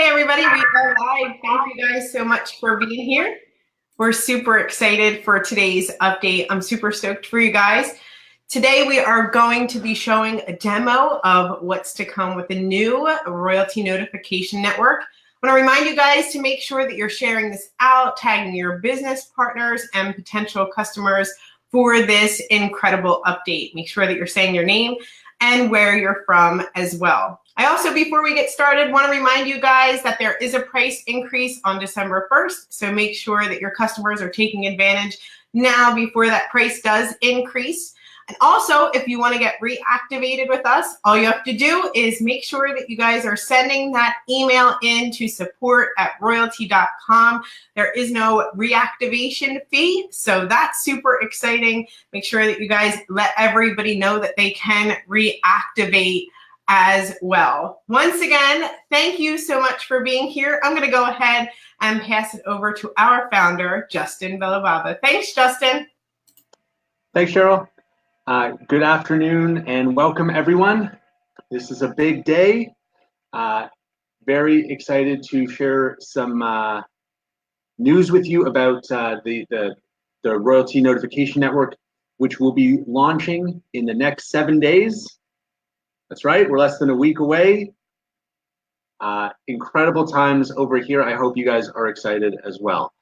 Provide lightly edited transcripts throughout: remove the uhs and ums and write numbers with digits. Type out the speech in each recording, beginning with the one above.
Hey everybody, we are live. Thank you guys so much for being here. We're super excited for today's update. I'm super stoked for you guys. Today we are going to be showing a demo of what's to come with the new Royaltie notification network. I want to remind you guys to make sure that you're sharing this out, tagging your business partners and potential customers for this incredible update. Make sure that you're saying your name and where you're from as well. I also, before we get started, want to remind you guys that there is a price increase on December 1st, so make sure that your customers are taking advantage now before that price does increase. And also, if you want to get reactivated with us, all you have to do is make sure that you guys are sending that email in to support@royaltie.com. There is no reactivation fee, so that's super exciting. Make sure that you guys let everybody know that they can reactivate as well. Once again, thank you so much for being here. I'm going to go ahead and pass it over to our founder, Justin Bellavava. Thanks, Justin. Thanks, Cheryl. Good afternoon and welcome, everyone. This is a big day. Very excited to share some news with you about the Royaltie Notification Network, which will be launching in the next 7 days. That's right, we're less than a week away. Incredible times over here. I hope you guys are excited as well.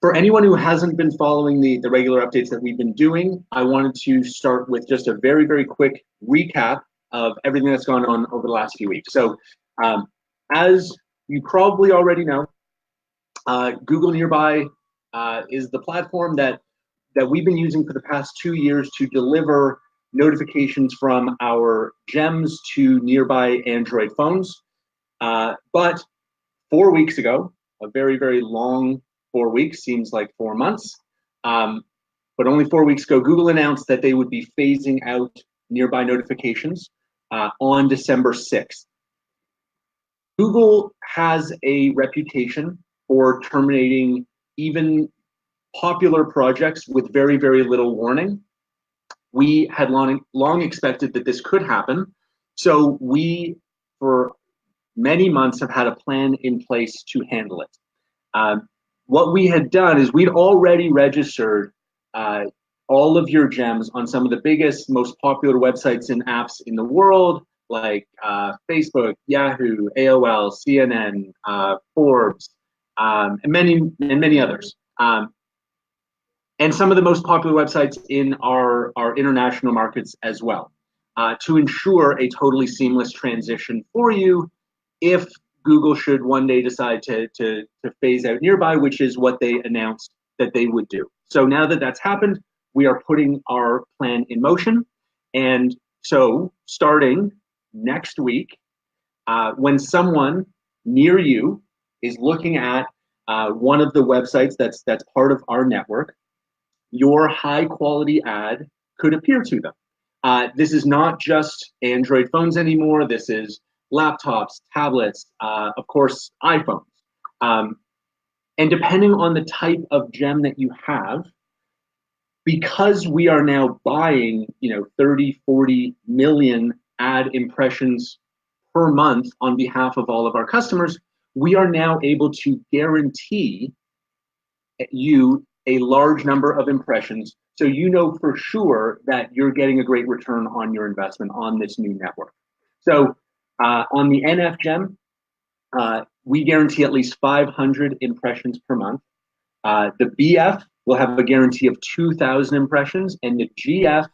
For anyone who hasn't been following the regular updates that we've been doing, I wanted to start with just a very, very quick recap of everything that's gone on over the last few weeks. So as you probably already know, Google Nearby is the platform that we've been using for the past 2 years to deliver notifications from our gems to nearby Android phones. But 4 weeks ago, a very, very long 4 weeks, seems like 4 months, but only 4 weeks ago, Google announced that they would be phasing out nearby notifications on December 6th. Google has a reputation for terminating even popular projects with very, very little warning. We had long expected that this could happen, so we, for many months, have had a plan in place to handle it. What we had done is we'd already registered all of your gems on some of the biggest, most popular websites and apps in the world, like Facebook, Yahoo, AOL, CNN, Forbes, and many others. And some of the most popular websites in our international markets as well, to ensure a totally seamless transition for you if Google should one day decide to phase out Nearby, which is what they announced that they would do. So now that that's happened, we are putting our plan in motion. And so starting next week, when someone near you is looking at one of the websites that's part of our network, your high quality ad could appear to them. This is not just Android phones anymore. This is laptops, tablets, of course, iPhones. And depending on the type of gem that you have, because we are now buying 30, 40 million ad impressions per month on behalf of all of our customers, we are now able to guarantee you a large number of impressions, so you know for sure that you're getting a great return on your investment on this new network. So on the NF gem, we guarantee at least 500 impressions per month. The BF will have a guarantee of 2,000 impressions, and the GF,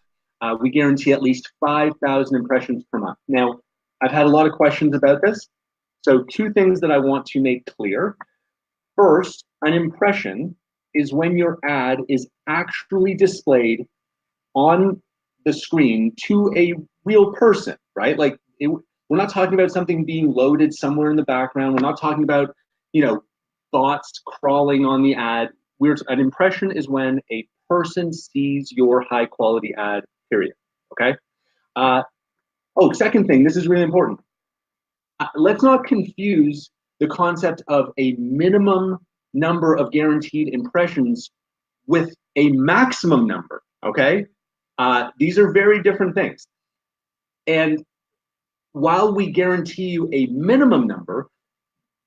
we guarantee at least 5,000 impressions per month. Now, I've had a lot of questions about this, so 2 things that I want to make clear. First, an impression is when your ad is actually displayed on the screen to a real person, right? Like, we're not talking about something being loaded somewhere in the background. We're not talking about, bots crawling on the ad. An impression is when a person sees your high quality ad, period, okay? Second thing, this is really important. Let's not confuse the concept of a minimum number of guaranteed impressions with a maximum number, okay? These are very different things. And while we guarantee you a minimum number,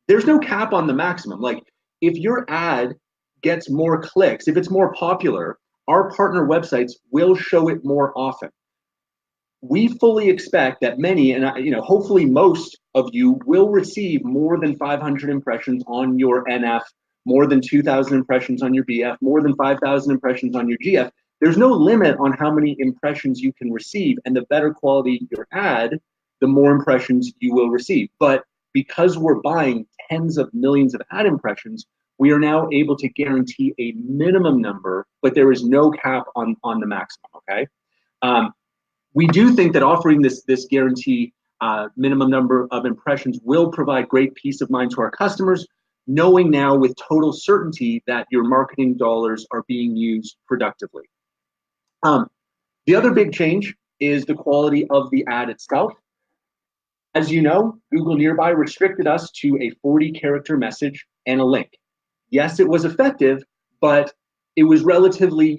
there's no cap on the maximum. Like if your ad gets more clicks, if it's more popular, our partner websites will show it more often. We fully expect that many, and hopefully most of you will receive more than 500 impressions on your NF, more than 2,000 impressions on your BF, more than 5,000 impressions on your GF. There's no limit on how many impressions you can receive, and the better quality your ad, the more impressions you will receive. But because we're buying tens of millions of ad impressions, we are now able to guarantee a minimum number, but there is no cap on the maximum, okay? We do think that offering this guarantee minimum number of impressions will provide great peace of mind to our customers, knowing now with total certainty that your marketing dollars are being used productively. The other big change is the quality of the ad itself. As you know, Google Nearby restricted us to a 40-character message and a link. Yes, it was effective, but it was relatively,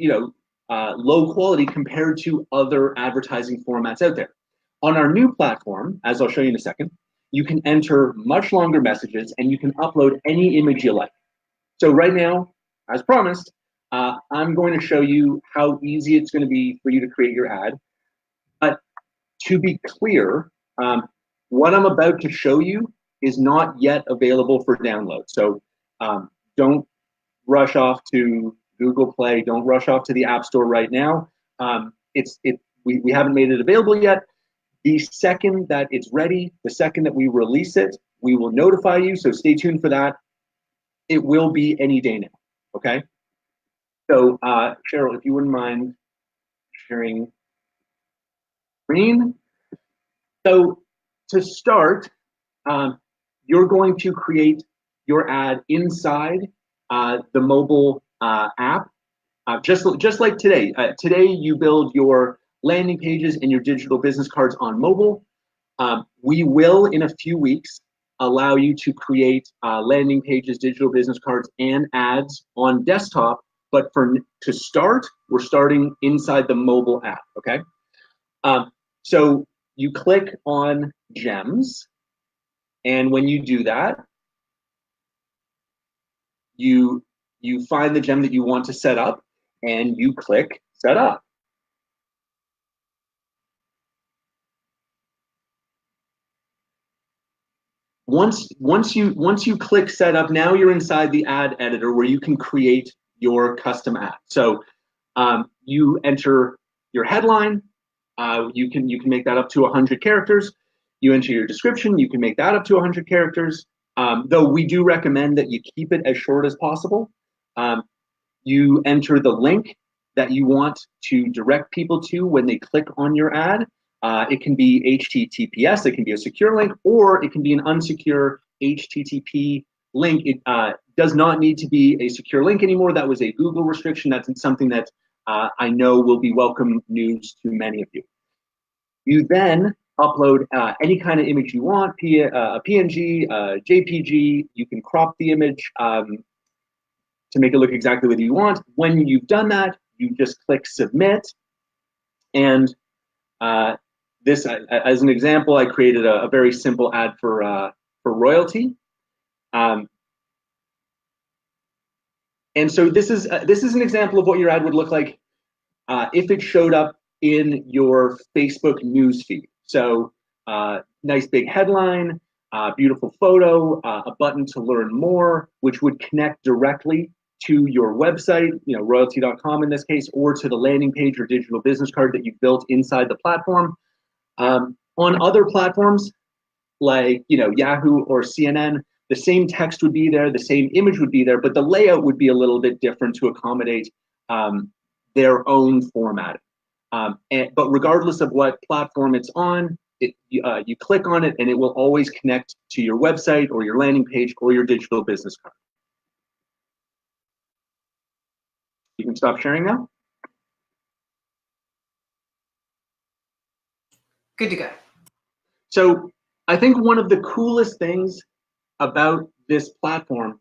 low quality compared to other advertising formats out there. On our new platform, as I'll show you in a second, you can enter much longer messages and you can upload any image you like. So right now, as promised, I'm going to show you how easy it's going to be for you to create your ad. But to be clear, what I'm about to show you is not yet available for download. So don't rush off to Google Play. Don't rush off to the App Store right now. We haven't made it available yet. The second that it's ready, the second that we release it, we will notify you. So stay tuned for that. It will be any day now. Okay. So Cheryl, if you wouldn't mind sharing screen. So to start, you're going to create your ad inside the mobile app, just like today. Today you build your landing pages and your digital business cards on mobile. We will, in a few weeks, allow you to create landing pages, digital business cards, and ads on desktop. But to start, we're starting inside the mobile app. Okay. So you click on Gems, and when you do that, you find the gem that you want to set up, and you click Set Up. Once you click Set Up, now you're inside the ad editor where you can create your custom ad. So you enter your headline. You can make that up to 100 characters. You enter your description. You can make that up to 100 characters. Though we do recommend that you keep it as short as possible. You enter the link that you want to direct people to when they click on your ad. It can be HTTPS, it can be a secure link, or it can be an unsecure HTTP link. It does not need to be a secure link anymore. That was a Google restriction. That's something that I know will be welcome news to many of you. You then upload any kind of image you want, a PNG, a JPG. You can crop the image to make it look exactly what you want. When you've done that, you just click Submit. And this, as an example, I created a very simple ad for Royaltie. And so this is an example of what your ad would look like if it showed up in your Facebook newsfeed. So nice big headline, beautiful photo, a button to learn more, which would connect directly to your website, royaltie.com in this case, or to the landing page or digital business card that you've built inside the platform. On other platforms like Yahoo or CNN, the same text would be there, the same image would be there, but the layout would be a little bit different to accommodate their own formatting. But regardless of what platform it's on, you click on it and it will always connect to your website or your landing page or your digital business card. You can stop sharing now. Good to go. So I think one of the coolest things about this platform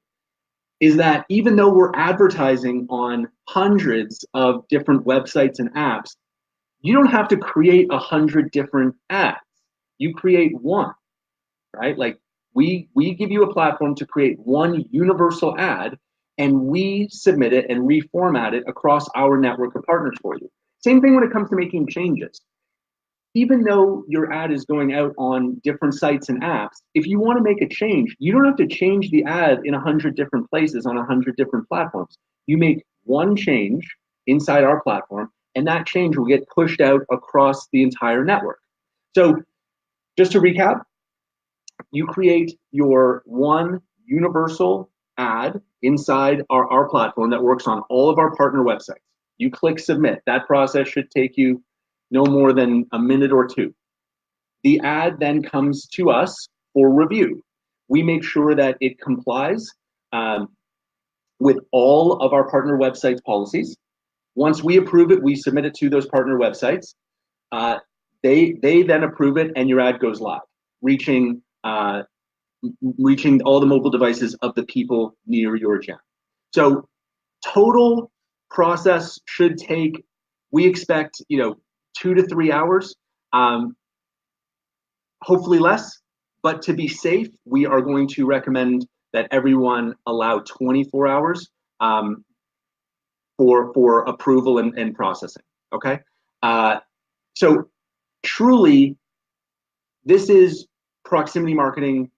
is that even though we're advertising on hundreds of different websites and apps, you don't have to create 100 different ads. You create one, right? Like We give you a platform to create one universal ad, and we submit it and reformat it across our network of partners for you. Same thing when it comes to making changes. Even though your ad is going out on different sites and apps, if you want to make a change, you don't have to change the ad in 100 different places on 100 different platforms. You make one change inside our platform, and that change will get pushed out across the entire network. So just to recap, you create your one universal ad inside our platform that works on all of our partner websites. You click submit. That process should take you no more than a minute or two. The ad then comes to us for review. We make sure that it complies with all of our partner websites policies. Once we approve it, we submit it to those partner websites. They then approve it, and your ad goes live, reaching all the mobile devices of the people near your gem. So total process should take, we expect, 2 to 3 hours, hopefully less. But to be safe, we are going to recommend that everyone allow 24 hours for approval and processing. Okay, so truly, this is proximity marketing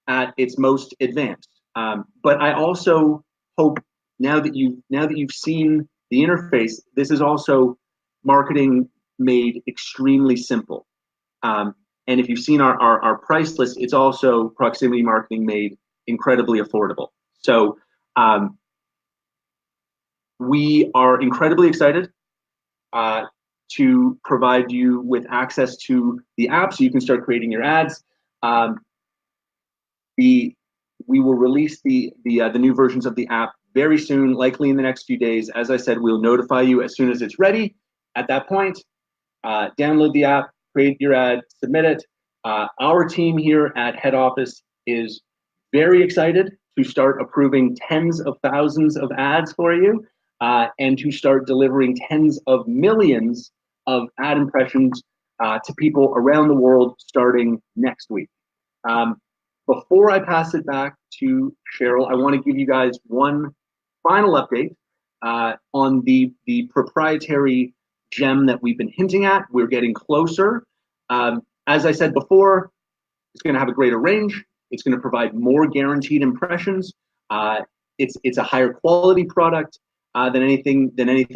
at its most advanced. But I also hope now that you've seen the interface, this is also marketing made extremely simple. And if you've seen our price list, it's also proximity marketing made incredibly affordable. So we are incredibly excited to provide you with access to the app so you can start creating your ads. We will release the new versions of the app very soon, likely in the next few days. As I said, we'll notify you as soon as it's ready. At that point, download the app, create your ad, submit it. Our team here at head office is very excited to start approving tens of thousands of ads for you and to start delivering tens of millions of ad impressions to people around the world starting next week. Before I pass it back to Cheryl, I want to give you guys one final update on the proprietary gem that we've been hinting at. We're getting closer. As I said before, it's going to have a greater range. It's going to provide more guaranteed impressions. It's a higher quality product than anything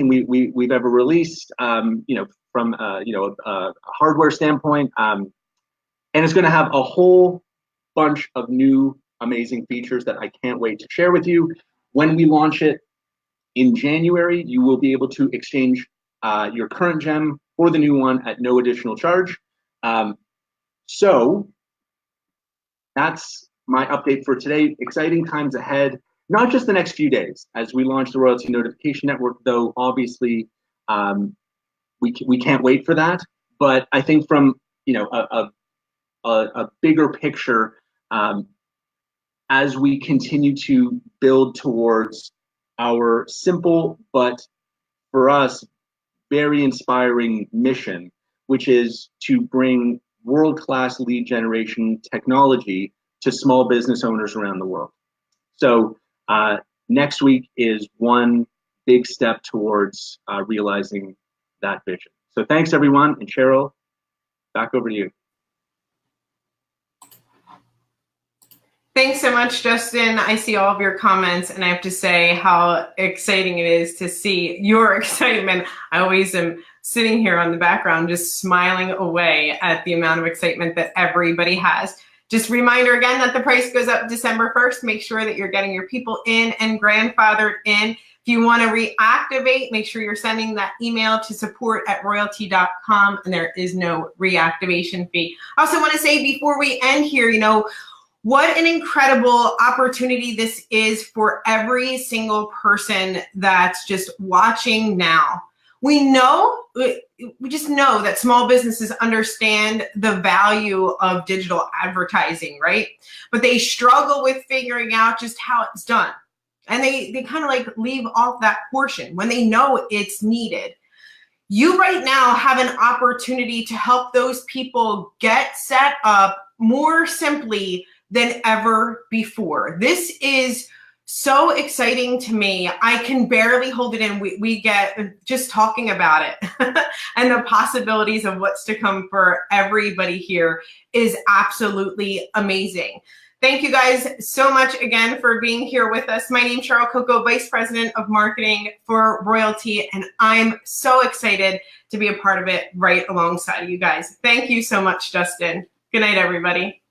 we've ever released. From a hardware standpoint, and it's going to have a whole bunch of new amazing features that I can't wait to share with you. When we launch it in January, you will be able to exchange your current gem for the new one at no additional charge. So that's my update for today. Exciting times ahead, not just the next few days as we launch the Royaltie Notification Network, though obviously we can't wait for that. But I think from a bigger picture, as we continue to build towards our simple but for us very inspiring mission, which is to bring world-class lead generation technology to small business owners around the world. So next week is one big step towards realizing that vision. So thanks everyone, and Cheryl, back over to you. Thanks so much, Justin. I see all of your comments, and I have to say how exciting it is to see your excitement. I always am sitting here on the background just smiling away at the amount of excitement that everybody has. Just a reminder again that the price goes up December 1st. Make sure that you're getting your people in and grandfathered in. If you want to reactivate, make sure you're sending that email to support@royaltie.com, and there is no reactivation fee. I also want to say before we end here, what an incredible opportunity this is for every single person that's just watching now. We just know that small businesses understand the value of digital advertising, right? But they struggle with figuring out just how it's done. And they kind of like leave off that portion when they know it's needed. You right now have an opportunity to help those people get set up more simply than ever before. This is so exciting to me. I can barely hold it in. We get just talking about it and the possibilities of what's to come for everybody here is absolutely amazing. Thank you guys so much again for being here with us. My name's Cheryl Coco, Vice President of Marketing for Royaltie, and I'm so excited to be a part of it right alongside you guys. Thank you so much, Justin. Good night, everybody.